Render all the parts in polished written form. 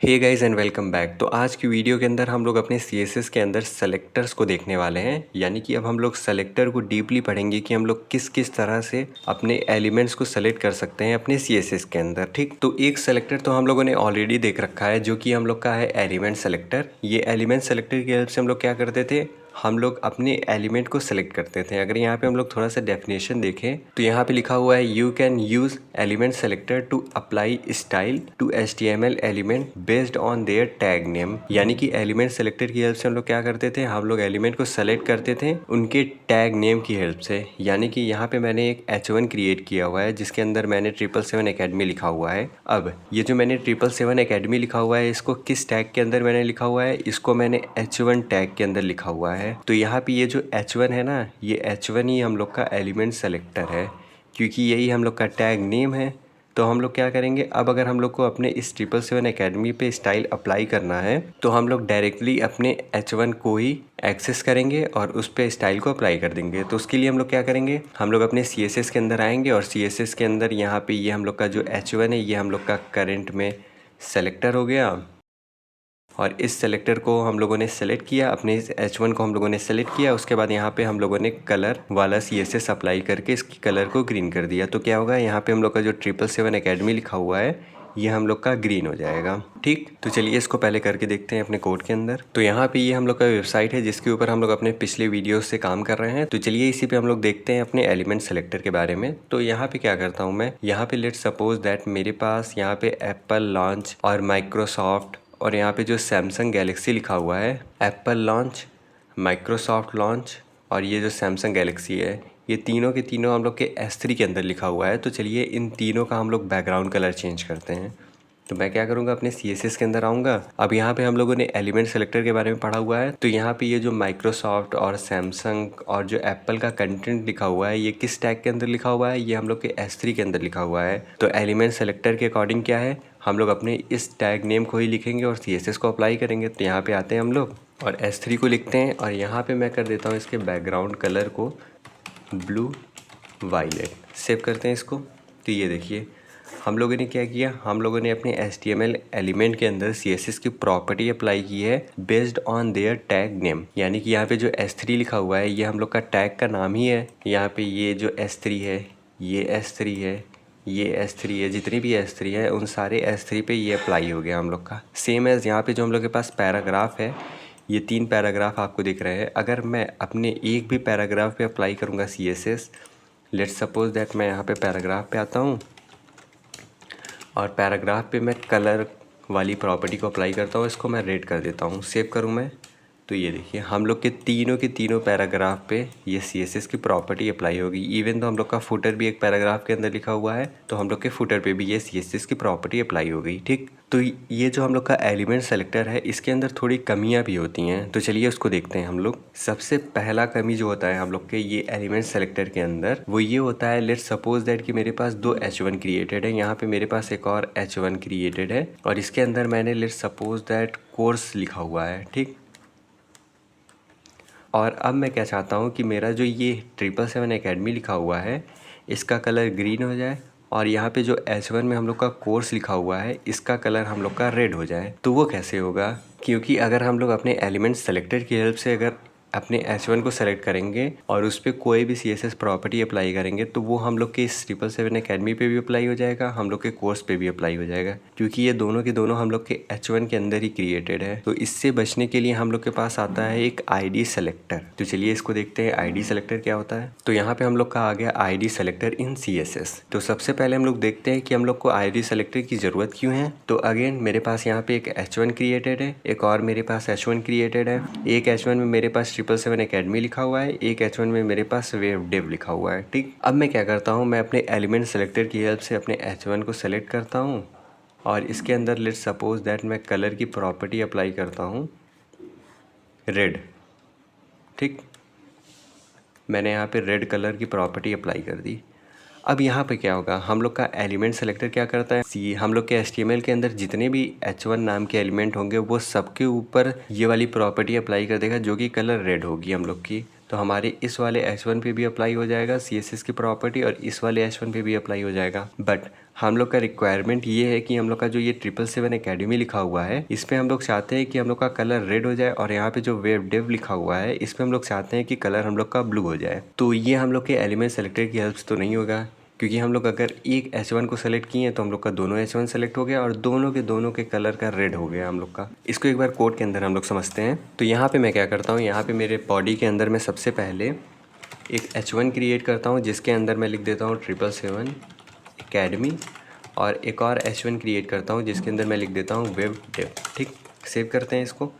Hey guys and welcome back. तो आज की वीडियो के अंदर हम लोग अपने CSS के अंदर सेलेक्टर्स को देखने वाले हैं। यानी कि अब हम लोग सेलेक्टर को डीपली पढ़ेंगे कि हम लोग किस किस तरह से अपने एलिमेंट्स को सेलेक्ट कर सकते हैं अपने CSS के अंदर। ठीक, तो एक सेलेक्टर तो हम लोगों ने ऑलरेडी देख रखा है जो कि हम लोग का है एलिमेंट सेलेक्टर। ये एलिमेंट सेलेक्टर की हेल्प से हम लोग क्या करते थे, हम लोग अपने एलिमेंट को सेलेक्ट करते थे। अगर यहाँ पे हम लोग थोड़ा सा डेफिनेशन देखें तो यहाँ पे लिखा हुआ है you can use element selector to apply style to HTML element based on their tag name. यानी कि एलिमेंट सेलेक्टर की हेल्प से हम लोग क्या करते थे, हम लोग एलिमेंट को सेलेक्ट करते थे उनके टैग नेम की हेल्प से। यानी कि यहाँ पे मैंने एक H1 क्रिएट किया हुआ है जिसके अंदर मैंने 777 एकेडमी लिखा हुआ है। अब ये जो मैंने 777 एकेडमी लिखा हुआ है इसको किस टैग के अंदर मैंने लिखा हुआ है, इसको मैंने H1 टैग के अंदर लिखा हुआ है। तो यहाँ पे ये जो H1 है ना, ये H1 ही हम लोग का एलिमेंट सेलेक्टर है क्योंकि यही हम लोग का टैग नेम है। तो हम लोग क्या करेंगे, अब अगर हम लोग को अपने इस 777 एकेडमी पे स्टाइल अप्लाई करना है तो हम लोग डायरेक्टली अपने H1 को ही एक्सेस करेंगे और उस पर स्टाइल को अप्लाई कर देंगे। तो उसके लिए हम लोग क्या करेंगे, हम लोग अपने CSS के अंदर आएंगे और CSS के अंदर यहाँ पे ये हम लोग का जो H1 है ये हम लोग का करंट में सेलेक्टर हो गया। और इस सेलेक्टर को हम लोगों ने सेलेक्ट किया, अपने इस H1 को हम लोगों ने सेलेक्ट किया। उसके बाद यहाँ पे हम लोगों ने कलर वाला CSS अप्लाई करके इसकी कलर को ग्रीन कर दिया। तो क्या होगा, यहाँ पे हम लोग का जो 777 एकेडमी लिखा हुआ है ये हम लोग का ग्रीन हो जाएगा। ठीक, तो चलिए इसको पहले करके देखते हैं अपने कोड के अंदर। तो यहाँ पे ये हम लोग का वेबसाइट है जिसके ऊपर हम लोग अपने पिछले वीडियो से काम कर रहे हैं। तो चलिए इसी पे हम लोग देखते हैं अपने एलिमेंट सेलेक्टर के बारे में। तो यहाँ पे क्या करता हूँ मैं, यहाँ पे लेट्स सपोज दैट मेरे पास यहाँ पे एप्पल लॉन्च और माइक्रोसॉफ्ट और यहाँ पे जो सैमसंग गैलेक्सी लिखा हुआ है, एप्पल लॉन्च, माइक्रोसॉफ्ट लॉन्च और ये जो सैमसंग गैलेक्सी है ये तीनों के तीनों हम लोग के S3 के अंदर लिखा हुआ है। तो चलिए इन तीनों का हम लोग बैकग्राउंड कलर चेंज करते हैं। तो मैं क्या करूँगा, अपने CSS के अंदर आऊँगा। अब यहाँ पे हम लोगों ने एलिमेंट सेलेक्टर के बारे में पढ़ा हुआ है। तो यहाँ पे ये जो माइक्रोसॉफ्ट और सैमसंग और जो एप्पल का कंटेंट लिखा हुआ है ये किस टैग के अंदर लिखा हुआ है, ये हम लोग के S3 के अंदर लिखा हुआ है। तो एलिमेंट सेलेक्टर के अकॉर्डिंग क्या है, हम लोग अपने इस टैग नेम को ही लिखेंगे और CSS को अप्लाई करेंगे। तो यहाँ पे आते हैं हम लोग और S3 को लिखते हैं और यहाँ पे मैं कर देता हूँ इसके बैकग्राउंड कलर को ब्लू वायलेट। सेव करते हैं इसको। तो ये देखिए हम लोगों ने क्या किया, हम लोगों ने अपने HTML एलिमेंट के अंदर CSS की प्रॉपर्टी अप्लाई की है based on their tag name. यानी कि यहाँ पे जो S3 लिखा हुआ है ये हम लोग का टैग का नाम ही है। यहाँ पे ये जो S3 है, ये S3 है, ये S3 है, जितनी भी S3 है उन सारे S3 पे ये अप्लाई हो गया हम लोग का। सेम एज यहाँ पे जो हम लोग के पास पैराग्राफ है, ये 3 पैराग्राफ आपको दिख रहे हैं। अगर मैं अपने एक भी पैराग्राफ पे अप्लाई करूँगा CSS, लेट्स सपोज दैट मैं यहाँ पे पैराग्राफ पे आता हूँ और पैराग्राफ पे मैं कलर वाली प्रॉपर्टी को अप्लाई करता हूँ, इसको मैं रेड कर देता हूँ। सेव करूँ मैं, तो ये देखिए हम लोग के तीनों पैराग्राफ पे ये CSS की प्रॉपर्टी अप्लाई होगी। इवन तो हम लोग का फुटर भी एक पैराग्राफ के अंदर लिखा हुआ है तो हम लोग के फुटर पे भी ये CSS की प्रॉपर्टी अप्लाई हो गई। ठीक, तो ये जो हम लोग का एलिमेंट सेलेक्टर है इसके अंदर थोड़ी कमियां भी होती हैं। तो चलिए उसको देखते हैं हम लोग। सबसे पहला कमी जो होता है हम लोग के ये एलिमेंट सेलेक्टर के अंदर वो ये होता है, लेट्स सपोज दैट कि मेरे पास 2 H1 क्रिएटेड है, यहाँ पे मेरे पास एक और H1 क्रिएटेड है और इसके अंदर मैंने लेट्स सपोज दैट कोर्स लिखा हुआ है। ठीक, और अब मैं क्या चाहता हूँ कि मेरा जो ये 777 एकेडमी लिखा हुआ है इसका कलर ग्रीन हो जाए और यहाँ पे जो H1 में हम लोग का कोर्स लिखा हुआ है इसका कलर हम लोग का रेड हो जाए। तो वो कैसे होगा, क्योंकि अगर हम लोग अपने एलिमेंट सेलेक्टर की हेल्प से अगर अपने H1 को सेलेक्ट करेंगे और उस पर कोई भी CSS प्रॉपर्टी अप्लाई करेंगे तो वो हम लोग के इस 777 एकेडमी पे भी अप्लाई हो जाएगा, हम लोग के कोर्स पे भी अप्लाई हो जाएगा, क्योंकि ये दोनों के दोनों हम लोग के H1 के अंदर ही क्रिएटेड है। तो इससे बचने के लिए हम लोग के पास आता है एक ID सेलेक्टर। तो चलिए इसको देखते हैं ID सेलेक्टर क्या होता है। तो यहाँ पे हम लोग का आ गया ID सेलेक्टर इन CSS। तो सबसे पहले हम लोग देखते हैं कि हम लोग को ID सेलेक्टर की ज़रूरत क्यों है। तो अगेन मेरे पास यहाँ पे एक H1 क्रिएटेड है, एक और मेरे पास H1 क्रिएटेड है, एक H1 में मेरे पास 777 एकेडमी लिखा हुआ है, एक H1 में मेरे पास वेब डेव लिखा हुआ है। ठीक, अब मैं क्या करता हूँ, मैं अपने एलिमेंट सेलेक्टर की हेल्प से अपने H1 को सेलेक्ट करता हूँ और इसके अंदर लेट्स सपोज दैट मैं कलर की प्रॉपर्टी अप्लाई करता हूँ रेड। ठीक, मैंने यहाँ पे रेड कलर की प्रॉपर्टी अप्लाई कर दी। अब यहाँ पे क्या होगा, हम लोग का एलिमेंट सेलेक्टर क्या करता है, हम लोग के HTML के अंदर जितने भी H1 नाम के एलिमेंट होंगे वो सबके ऊपर ये वाली प्रॉपर्टी अप्लाई कर देगा जो कि कलर रेड होगी हम लोग की। तो हमारे इस वाले H1 पे भी अप्लाई हो जाएगा CSS की प्रॉपर्टी और इस वाले H1 पे भी अप्लाई हो जाएगा। बट हम लोग का रिक्वायरमेंट ये है कि हम लोग का जो ये 777 एकेडमी लिखा हुआ है इस पर हम लोग चाहते हैं कि हम लोग का कलर रेड हो जाए, और यहाँ पे जो वेब डेव लिखा हुआ है इस पर हम लोग चाहते हैं कि कलर हम लोग का ब्लू हो जाए। तो ये हम लोग के एलिमेंट सेलेक्टर की हेल्प तो नहीं होगा, क्योंकि हम लोग अगर एक H1 को सेलेक्ट किए तो हम लोग का दोनों H1 सेलेक्ट हो गया और दोनों के कलर का रेड हो गया हम लोग का। इसको एक बार कोड के अंदर हम लोग समझते हैं। तो यहाँ पे मैं क्या करता हूँ, यहाँ पे मेरे बॉडी के अंदर मैं सबसे पहले एक H1 क्रिएट करता हूँ जिसके अंदर मैं लिख देता हूँ 777 एकेडमी, और एक और H1 क्रिएट करता हूँ जिसके अंदर मैं लिख देता हूँ वेब डेव। ठीक, सेव करते हैं इसको।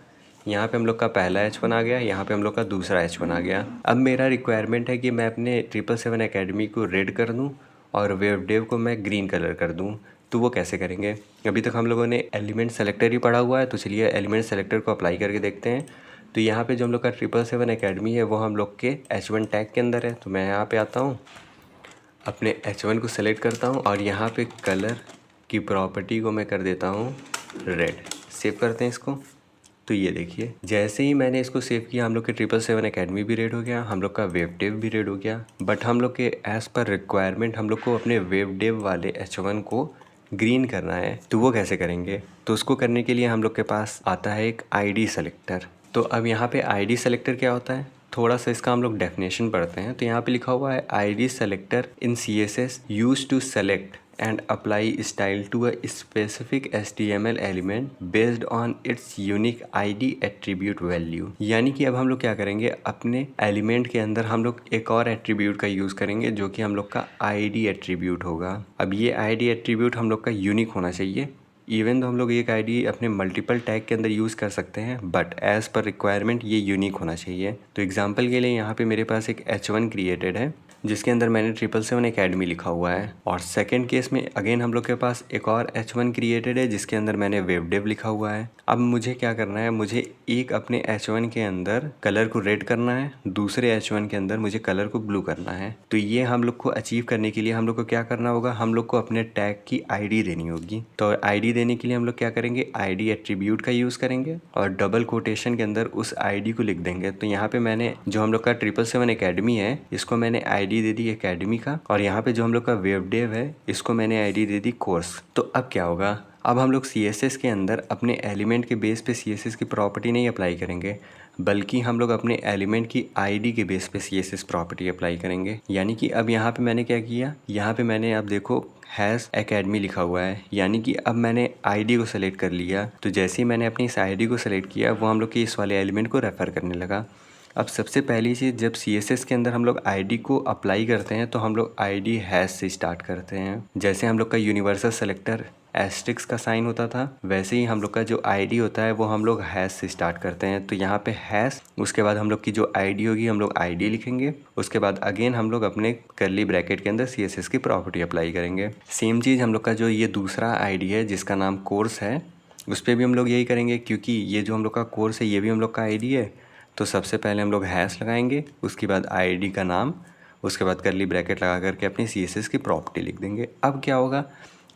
यहाँ पे हम लोग का पहला H1 आ गया, यहाँ पे हम लोग का दूसरा H1 आ गया। अब मेरा रिक्वायरमेंट है कि मैं अपने 777 एकेडमी को रेड कर दूँ और वेब डेव को मैं ग्रीन कलर कर दूँ। तो वो कैसे करेंगे? अभी तक हम लोगों ने एलिमेंट सेलेक्टर ही पढ़ा हुआ है, तो चलिए एलिमेंट सेलेक्टर को अप्लाई करके देखते हैं। तो यहाँ पे जो हम लोग का 777 एकेडमी है वो हम लोग के H1 टैग के अंदर है। तो मैं यहाँ पे आता हूँ, अपने H1 को सेलेक्ट करता हूँ और यहाँ पे कलर की प्रॉपर्टी को मैं कर देता हूँ रेड। सेव करते हैं इसको। तो ये देखिए, जैसे ही मैंने इसको सेव किया हम लोग के 777 एकेडमी भी रेड हो गया, हम लोग का वेब डेव भी रेड हो गया। बट हम लोग के एज़ पर रिक्वायरमेंट हम लोग को अपने वेब डेव वाले H1 को ग्रीन करना है। तो वो कैसे करेंगे? तो उसको करने के लिए हम लोग के पास आता है एक ID सेलेक्टर। तो अब यहाँ पे ID सेलेक्टर क्या होता है, थोड़ा सा इसका हम लोग डेफिनेशन पढ़ते हैं। तो यहाँ पे लिखा हुआ है ID selector in CSS use to select and apply style to a specific HTML element based on its unique ID attribute value। यानी कि अब हम लोग क्या करेंगे, अपने एलिमेंट के अंदर हम लोग एक और एट्रीब्यूट का यूज़ करेंगे जो कि हम लोग का ID एट्रीब्यूट होगा। अब ये ID एट्रीब्यूट हम लोग का यूनिक होना चाहिए। इवन तो हम लोग एक ID अपने मल्टीपल टैग के अंदर यूज़ कर सकते हैं, बट एज़ पर रिक्वायरमेंट ये यूनिक होना चाहिए। तो एग्जांपल के लिए यहाँ पे मेरे पास एक H1 क्रिएटेड है जिसके अंदर मैंने 777 एकेडमी लिखा हुआ है, और सेकंड केस में अगेन हम लोग के पास एक और H1 क्रिएटेड है जिसके अंदर मैंने वेब डेव लिखा हुआ है। अब मुझे क्या करना है, मुझे एक अपने H1 के अंदर कलर को रेड करना है, दूसरे H1 के अंदर मुझे कलर को ब्लू करना है। तो ये हम लोग को अचीव करने के लिए हम लोग को क्या करना होगा, हम लोग को अपने टैग की ID देनी होगी। तो ID देने के लिए हम लोग क्या करेंगे, ID एट्रीब्यूट का यूज़ करेंगे और डबल कोटेशन के अंदर उस ID को लिख देंगे। तो यहाँ पे मैंने जो हम लोग का 777 एकेडमी है इसको मैंने ID दे दी एकेडमी का, और यहाँ पे जो हम लोग का वेब डेव है इसको मैंने ID दे दी कोर्स। तो अब क्या होगा, अब हम लोग CSS के अंदर अपने एलिमेंट के बेस पे CSS की प्रॉपर्टी नहीं अप्लाई करेंगे, बल्कि हम लोग अपने एलिमेंट की ID के बेस पे CSS प्रॉपर्टी अप्लाई करेंगे। यानी कि अब यहाँ पे मैंने क्या किया, यहाँ पे मैंने अब देखो हैज़ एकेडमी लिखा हुआ है, यानी कि अब मैंने ID को सेलेक्ट कर लिया। तो जैसे ही मैंने अपनी इस ID को सेलेक्ट किया वो हम लोग के इस वाले एलिमेंट को रेफ़र करने लगा। अब सबसे पहली चीज़, जब CSS के अंदर हम लोग ID को अप्लाई करते हैं तो हम लोग ID हैश से स्टार्ट करते हैं। जैसे हम लोग का यूनिवर्सल सेलेक्टर एस्ट्रिक्स का साइन होता था, वैसे ही हम लोग का जो ID होता है वो हम लोग हैश से स्टार्ट करते हैं। तो यहाँ पे हैश, उसके बाद हम लोग की जो ID होगी हम लोग ID लिखेंगे, उसके बाद अगेन हम लोग अपने कर्ली ब्रैकेट के अंदर CSS की प्रॉपर्टी अप्लाई करेंगे। सेम चीज़ हम लोग का जो ये दूसरा ID है जिसका नाम कोर्स है उस पर भी हम लोग यही करेंगे, क्योंकि ये जो हम लोग का कोर्स है ये भी हम लोग का ID है। तो सबसे पहले हम लोग हैश लगाएंगे, उसके बाद ID का नाम, उसके बाद कर्ली ब्रैकेट लगा करके अपनी CSS की प्रॉपर्टी लिख देंगे। अब क्या होगा,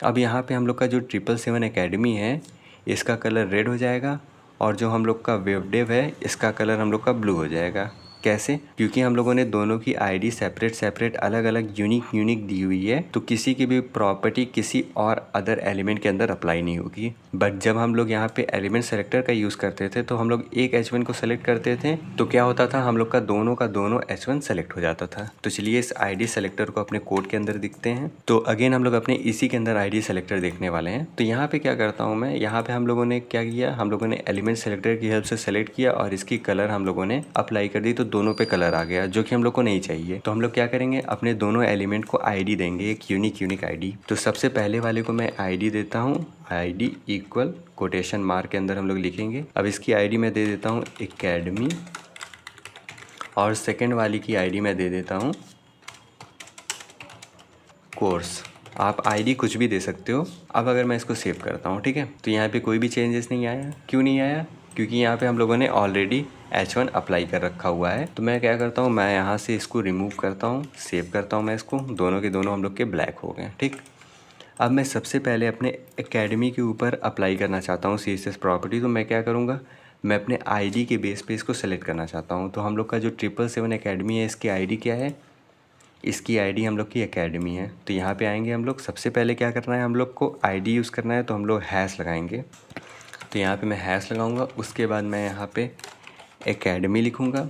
अब यहाँ पे हम लोग का जो 777 एकेडमी है इसका कलर रेड हो जाएगा, और जो हम लोग का वेब डेव है इसका कलर हम लोग का ब्लू हो जाएगा। कैसे? क्योंकि हम लोगों ने दोनों की ID सेपरेट अलग अलग यूनिक दी हुई है, तो किसी की भी प्रॉपर्टी किसी और अदर एलिमेंट के अंदर अप्लाई नहीं होगी। बट जब हम लोग यहाँ पे एलिमेंट सेलेक्टर का यूज़ करते थे तो हम लोग एक H1 को सेलेक्ट करते थे, तो क्या होता था, हम लोग का दोनों H1 सेलेक्ट हो जाता था। तो चलिए इस ID सेलेक्टर को अपने कोड के अंदर दिखते हैं। तो अगेन हम लोग अपने इसी के अंदर ID सेलेक्टर देखने वाले हैं। तो यहाँ पे क्या करता हूँ मैं, यहाँ पे हम लोगों ने क्या किया, हम लोगों ने एलिमेंट सेलेक्टर की हेल्प से सेलेक्ट किया और इसकी कलर हम लोगों ने अप्लाई कर दी, तो दोनों पे कलर आ गया जो कि हम लोग को नहीं चाहिए। तो हम लोग क्या करेंगे, अपने दोनों एलिमेंट को ID देंगे, एक यूनिक ID। तो सबसे पहले वाले को मैं ID देता हूँ, ID इक्वल कोटेशन मार्क के अंदर हम लोग लिखेंगे। अब इसकी ID मैं दे देता हूँ एकेडमी, और सेकंड वाली की ID मैं दे देता हूँ कोर्स। आप ID कुछ भी दे सकते हो। अब अगर मैं इसको सेव करता हूँ, ठीक है, तो यहाँ पे कोई भी चेंजेस नहीं आया। क्यों नहीं आया? क्योंकि यहाँ पे हम लोगों ने ऑलरेडी H1 अप्लाई कर रखा हुआ है। तो मैं क्या करता हूँ, मैं यहाँ से इसको रिमूव करता हूँ, सेव करता हूँ मैं इसको, दोनों के दोनों हम लोग के ब्लैक हो गए। ठीक, अब मैं सबसे पहले अपने एकेडमी के ऊपर अप्लाई करना चाहता हूँ CSS प्रॉपर्टी। तो मैं क्या करूँगा, मैं अपने ID के बेस पे इसको सेलेक्ट करना चाहता हूँ। तो हम लोग का जो 777 एकेडमी है इसकी ID क्या है, इसकी आईडी हम लोग की एकेडमी है। तो यहाँ पे आएंगे हम लोग, सबसे पहले क्या करना है हम लोग को आईडी यूज़ करना है, तो हम लोग हैश लगाएंगे। तो यहाँ पे मैं हैश लगाऊंगा, उसके बाद मैं यहाँ पे एकेडमी लिखूँगा।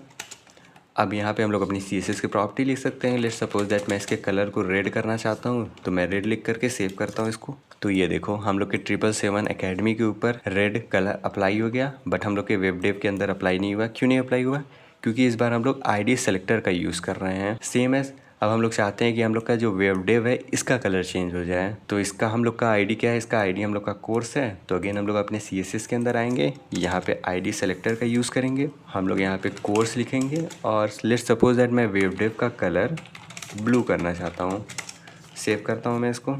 अब यहाँ पे हम लोग अपनी CSS की प्रॉपर्टी लिख सकते हैं। लेट्स सपोज दैट मैं इसके कलर को रेड करना चाहता हूँ, तो मैं रेड लिख करके सेव करता हूँ इसको। तो ये देखो हम लोग के 777 एकेडमी के ऊपर रेड कलर अप्लाई हो गया, बट हम लोग के वेब डेव के अंदर अप्लाई नहीं हुआ। क्यों नहीं अप्लाई हुआ? क्योंकि इस बार हम लोग आईडी सेलेक्टर का यूज़ कर रहे हैं। सेम एज अब हम लोग चाहते हैं कि हम लोग का जो वेब डेव है इसका कलर चेंज हो जाए, तो इसका हम लोग का आईडी क्या है? इसका आईडी हम लोग का कोर्स है। तो अगेन हम लोग अपने CSS के अंदर आएंगे, यहाँ पे आईडी सेलेक्टर का यूज़ करेंगे, हम लोग यहाँ पे कोर्स लिखेंगे और लेट्स सपोज दैट मैं वेब डेव का कलर ब्लू करना चाहता हूँ। सेव करता हूँ मैं इसको।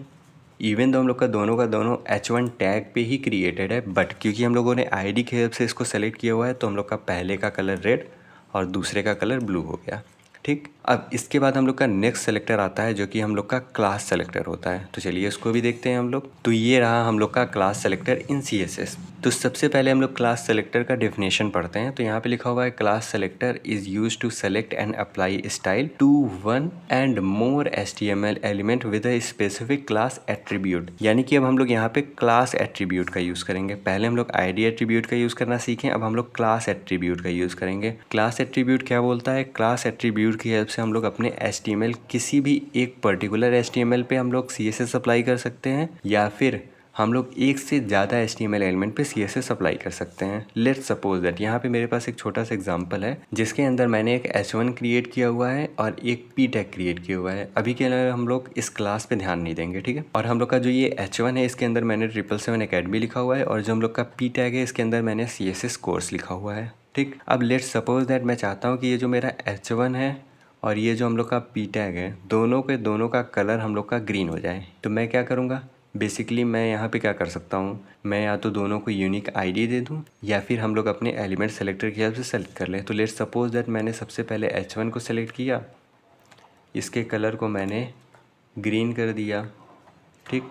इवन तो हम लोग का दोनों H1 टैग पे ही क्रिएटेड है, बट क्योंकि हम लोगों ने आईडी की हेल्प से इसको सेलेक्ट किया हुआ है, तो हम लोग का पहले का कलर रेड और दूसरे का कलर ब्लू हो गया। ठीक, अब इसके बाद हम लोग का नेक्स्ट सेलेक्टर आता है जो कि हम लोग का क्लास सेलेक्टर होता है। तो चलिए इसको भी देखते हैं हम लोग। तो ये रहा हम लोग का क्लास सेलेक्टर इन CSS। तो सबसे पहले हम लोग क्लास सेलेक्टर का डेफिनेशन पढ़ते हैं। तो यहाँ पे लिखा हुआ है class selector is use to select and apply style to one and more HTML element with a specific class attribute. यानी कि अब हम लोग यहाँ पे क्लास एट्रीब्यूट का यूज़ करेंगे। पहले हम लोग आईडी एट्रीब्यूट का यूज़ करना सीखें, अब हम लोग क्लास एट्रीब्यूट का यूज़ करेंगे। क्लास एट्रीब्यूट क्या बोलता है? क्लास एट्रीब्यूट की हेल्प से हम लोग अपने HTML किसी भी एक पर्टिकुलर HTML पे हम लोग CSS अप्लाई कर सकते हैं, या फिर हम लोग एक से ज़्यादा HTML एलिमेंट पे CSS अप्लाई कर सकते हैं। लेट्स सपोज दैट यहाँ पे मेरे पास एक छोटा सा एग्जांपल है जिसके अंदर मैंने एक H1 क्रिएट किया हुआ है और एक P टैग क्रिएट किया हुआ है। अभी के लिए हम लोग इस क्लास पे ध्यान नहीं देंगे, ठीक है। और हम लोग का जो ये H1 है इसके अंदर मैंने 777 एकेडमी लिखा हुआ है, और जो हम लोग का P टैग है इसके अंदर मैंने CSS कोर्स लिखा हुआ है, ठीक। अब लेट्स सपोज दैट मैं चाहता हूँ कि ये जो मेरा H1 है और ये जो हम लोग का P टैग है, दोनों के दोनों का कलर हम लोग का ग्रीन हो जाए। तो मैं क्या करूँगा? बेसिकली मैं यहाँ पे क्या कर सकता हूँ, मैं या तो दोनों को यूनिक आईडी दे दूँ या फिर हम लोग अपने एलिमेंट सेलेक्टर की हेल्प से सेलेक्ट कर लें। तो लेट्स सपोज दैट मैंने सबसे पहले H1 को सेलेक्ट किया, इसके कलर को मैंने ग्रीन कर दिया, ठीक।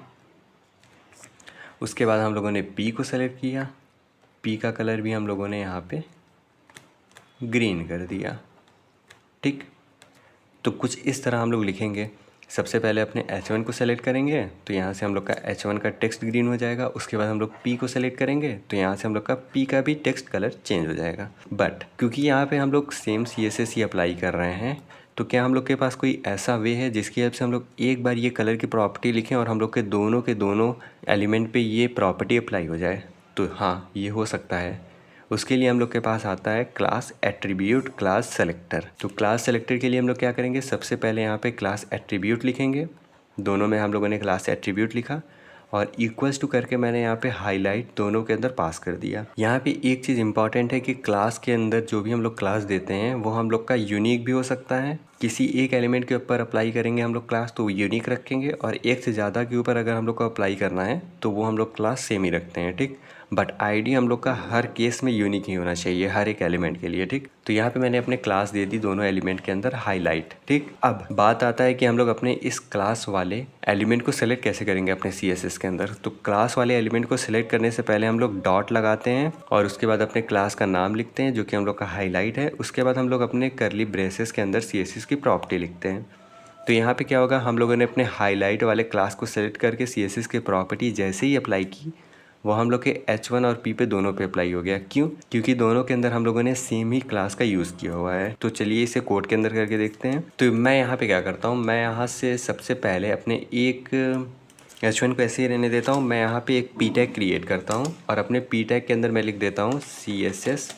उसके बाद हम लोगों ने P को सेलेक्ट किया, P का कलर भी हम लोगों ने यहाँ पे ग्रीन कर दिया, ठीक। तो कुछ इस तरह हम लोग लिखेंगे। सबसे पहले अपने H1 को सेलेक्ट करेंगे, तो यहाँ से हम लोग का H1 का टेक्स्ट ग्रीन हो जाएगा। उसके बाद हम लोग P को सेलेक्ट करेंगे, तो यहाँ से हम लोग का P का भी टेक्स्ट कलर चेंज हो जाएगा। बट क्योंकि यहाँ पे हम लोग सेम CSS ही अप्लाई कर रहे हैं, तो क्या हम लोग के पास कोई ऐसा वे है जिसकी हेल्प से हम लोग एक बार ये कलर की प्रॉपर्टी लिखें और हम लोग के दोनों एलिमेंट पे ये प्रॉपर्टी अप्लाई हो जाए? तो हाँ, ये हो सकता है। उसके लिए हम लोग के पास आता है क्लास एट्रीब्यूट क्लास सेलेक्टर। तो क्लास सेलेक्टर के लिए हम लोग क्या करेंगे? सबसे पहले यहाँ पे क्लास एट्रीब्यूट लिखेंगे, दोनों में हम लोगों ने क्लास एट्रीब्यूट लिखा और इक्वल्स टू करके मैंने यहाँ पे हाईलाइट दोनों के अंदर पास कर दिया। यहाँ पे एक चीज़ इंपॉर्टेंट है कि क्लास के अंदर जो भी हम लोग क्लास देते हैं वो हम लोग का यूनिक भी हो सकता है। किसी एक एलिमेंट के ऊपर अप्लाई करेंगे हम लोग क्लास तो यूनिक रखेंगे, और एक से ज़्यादा के ऊपर अगर हम लोग को अप्लाई करना है तो वो हम लोग क्लास सेम ही रखते हैं, ठीक। बट आईडी हम लोग का हर केस में यूनिक ही होना चाहिए हर एक एलिमेंट के लिए, ठीक। तो यहाँ पे मैंने अपने क्लास दे दी दोनों एलिमेंट के अंदर हाईलाइट, ठीक। अब बात आता है कि हम लोग अपने इस क्लास वाले एलिमेंट को सेलेक्ट कैसे करेंगे अपने CSS के अंदर। तो क्लास वाले एलिमेंट को सिलेक्ट करने से पहले हम लोग डॉट लगाते हैं और उसके बाद अपने क्लास का नाम लिखते हैं जो कि हम लोग का हाईलाइट है। उसके बाद हम लोग अपने करली ब्रेसेस के अंदर CSS की प्रॉपर्टी लिखते हैं। तो यहाँ पे क्या होगा, हम लोगों ने अपने हाईलाइट वाले क्लास को सेलेक्ट करके CSS की प्रॉपर्टी जैसे ही अप्लाई की, वो हम लोग के H1 और P पे दोनों पे अप्लाई हो गया। क्यों? क्योंकि दोनों के अंदर हम लोगों ने सेम ही क्लास का यूज़ किया हुआ है। तो चलिए इसे कोड के अंदर करके देखते हैं। तो मैं यहाँ पे क्या करता हूँ, मैं यहाँ से सबसे पहले अपने एक H1 को ऐसे ही रहने देता हूँ। मैं यहाँ पे एक P टैग क्रिएट करता हूँ और अपने P टैग के अंदर मैं लिख देता हूँ CSS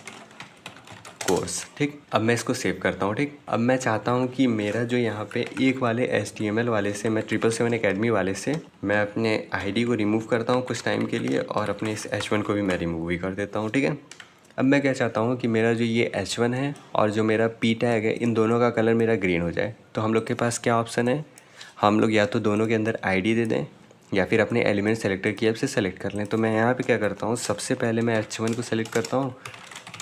कोर्स, ठीक। अब मैं इसको सेव करता हूँ, ठीक। अब मैं चाहता हूँ कि मेरा जो यहाँ पे एक वाले HTML वाले से, मैं 777 एकेडमी वाले से मैं अपने आईडी को रिमूव करता हूँ कुछ टाइम के लिए, और अपने इस H1 को भी मैं रिमूव ही कर देता हूँ, ठीक है। अब मैं क्या चाहता हूँ कि मेरा जो ये H1 है और जो मेरा P टैग है, इन दोनों का कलर मेरा ग्रीन हो जाए। तो हम लोग के पास क्या ऑप्शन है, हम लोग या तो दोनों के अंदर आईडी दे दें या फिर अपने एलिमेंट सेलेक्टर की हेल्प से सेलेक्ट कर लें। तो मैं यहाँ पे क्या करता हूँ, सबसे पहले मैं H1 को सेलेक्ट करता हूँ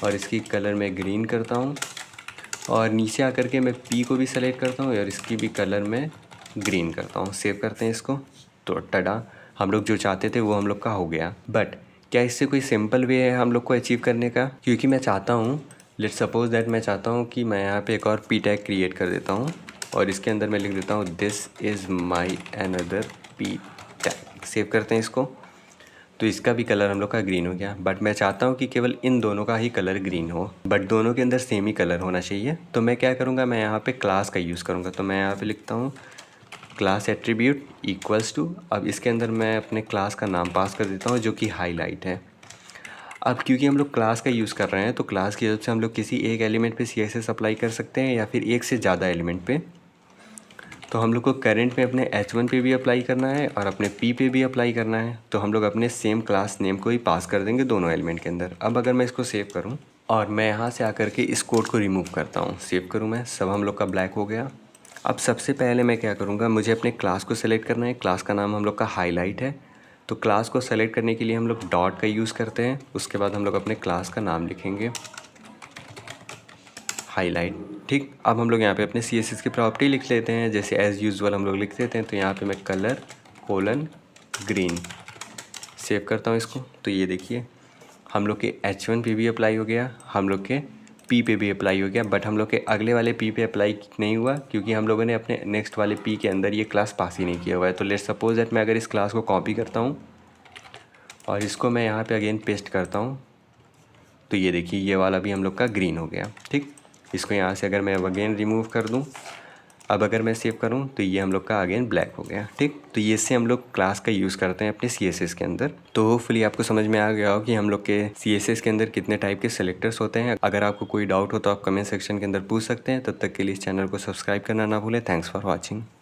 और इसकी कलर मैं ग्रीन करता हूँ, और नीचे आकर के मैं P को भी सेलेक्ट करता हूँ और इसकी भी कलर मैं ग्रीन करता हूँ। सेव करते हैं इसको। तो टडा, हम लोग जो चाहते थे वो हम लोग का हो गया। बट क्या इससे कोई सिंपल वे है हम लोग को अचीव करने का? क्योंकि मैं चाहता हूँ, लेट्स सपोज दैट मैं चाहता हूँ कि मैं यहाँ पे एक और P टैग क्रिएट कर देता हूँ और इसके अंदर मैं लिख देता हूँ this is my another P tag. Save करते हैं इसको। तो इसका भी कलर हम लोग का ग्रीन हो गया, बट मैं चाहता हूँ कि केवल इन दोनों का ही कलर ग्रीन हो, बट दोनों के अंदर सेम ही कलर होना चाहिए। तो मैं क्या करूँगा, मैं यहाँ पे क्लास का यूज़ करूँगा। तो मैं यहाँ पे लिखता हूँ क्लास एट्रीब्यूट इक्वल्स टू, अब इसके अंदर मैं अपने क्लास का नाम पास कर देता हूँ जो कि हाईलाइट है। अब क्योंकि हम लोग क्लास का यूज़ कर रहे हैं तो क्लास की हेल्प से हम लोग किसी एक एलिमेंट पे CSS अप्लाई कर सकते हैं या फिर एक से ज़्यादा एलिमेंट पे। तो हम लोग को करंट में अपने H1 पे भी अप्लाई करना है और अपने P पे भी अप्लाई करना है। तो हम लोग अपने सेम क्लास नेम को ही पास कर देंगे दोनों एलिमेंट के अंदर। अब अगर मैं इसको सेव करूं और मैं यहाँ से आकर के इस कोड को रिमूव करता हूँ, सेव करूँ मैं, सब हम लोग का ब्लैक हो गया। अब सबसे पहले मैं क्या करूँगा, मुझे अपने क्लास को सेलेक्ट करना है। क्लास का नाम हम लोग का हाईलाइट है। तो क्लास को सेलेक्ट करने के लिए हम लोग डॉट का यूज़ करते हैं। उसके बाद हम लोग अपने क्लास का नाम लिखेंगे हाईलाइट। ठीक, अब हम लोग यहाँ पे अपने CSS की प्रॉपर्टी लिख लेते हैं, जैसे एज़ यूजुअल हम लोग लिख देते हैं। तो यहाँ पे मैं कलर कोलन ग्रीन सेव करता हूँ इसको। तो ये देखिए हम लोग के H1 पे भी अप्लाई हो गया, हम लोग के P पे भी अप्लाई हो गया, बट हम लोग के अगले वाले P पे अप्लाई नहीं हुआ क्योंकि हम लोगों ने अपने नेक्स्ट वाले P के अंदर ये क्लास पास ही नहीं किया हुआ है। तो लेट्स सपोज दैट मैं अगर इस क्लास को कॉपी करता हूँ और इसको मैं यहाँ पे अगेन पेस्ट करता हूँ, तो ये देखिए ये वाला भी हम लोग का ग्रीन हो गया। ठीक, इसको यहाँ से अगर मैं अगेन रिमूव कर दूँ, अब अगर मैं सेव करूँ तो ये हम लोग का अगेन ब्लैक हो गया। ठीक, तो ये से हम लोग क्लास का यूज़ करते हैं अपने CSS के अंदर। तो होपफुली आपको समझ में आ गया हो कि हम लोग के CSS के अंदर कितने टाइप के सेलेक्टर्स होते हैं। अगर आपको कोई डाउट हो तो आप कमेंट सेक्शन के अंदर पूछ सकते हैं। तब तक के लिए इस चैनल को सब्सक्राइब करना ना भूलें। Thanks for watching.